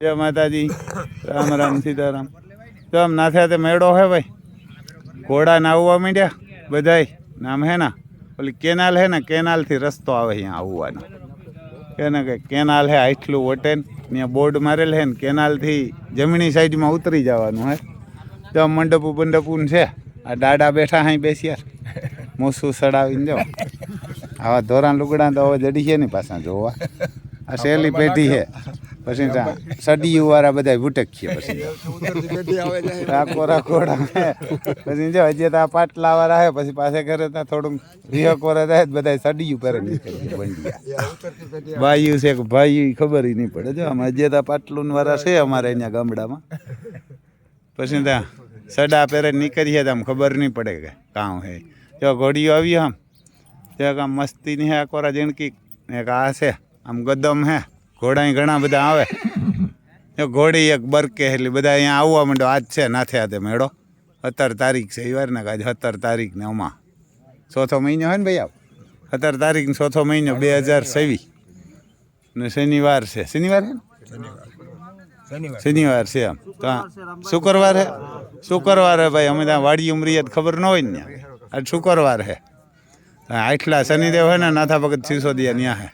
જય માતાજી, રામ રામ સીતારામ. તો આમ નાથે તે મેળો હે ભાઈ, ઘોડા ના આવવા માંડ્યા બધાય. નામ હે ના ઓલી કેનાલ હે ને, કેનાલથી રસ્તો આવે અહીંયા આવવાનો. કે ને કે કેનાલ હે આટલું વટેન ત્યાં બોર્ડ મારેલ હે ને, કેનાલથી જમણી સાઈડમાં ઉતરી જવાનું હે. તો મંડપું બંડપું છે. આ દાડા બેઠા હાઈ બેસ્યા, મોસું સડાવીને જાઓ. આવા ધોરણ લુગડા તો હવે જડી છે ને પાછા જોવા. આ સહેલી પેઢી છે. પછી સડિયું વાળા બધા ભૂટકીએ. પછી રાકોડા પછી જો હજી તો પાટલા વાળા હે. પછી પાસે ઘરે ત્યાં થોડુંક વિહક વાળા થાય બધા સડિયું પહેરે નીકળી બંડિયા. ભાઈ છે કે ભાઈ ખબર નહીં પડે. જો આમ હજી તો પાટલું વાળા છે અમારે અહીંયા ગામડામાં. પછી ત્યાં સડા પહેરે નીકળીએ તો આમ ખબર નહીં પડે કે કામ હે. જો ઘોડીઓ આવી આમ ત્યાં આમ મસ્તીની હે કોરા જીણકી. એક આ છે આમ ગદમ હે. ઘોડા ઘણા બધા આવે. ઘોડી એક બરકે એટલે બધા અહીંયા આવવા માંડો. આજ છે નાથે આતે મેળો. 17 તારીખ છે એ વાર ને આજે 17 તારીખ ને આમાં 4થો મહિનો હોય ને ભાઈ. આવ 17 તારીખ ને 4થો મહિનો 2026 ને શનિવાર છે. શનિવાર છે, શનિવાર છે આમ તો શુક્રવાર હે. શુક્રવાર હે ભાઈ. અમે ત્યાં વાડી ઉમરી ખબર ન હોય ને આજ શુક્રવાર હે. આટલા શનિદેવ હે ને નાથા ભગત સિસોદિયા ત્યાં હે.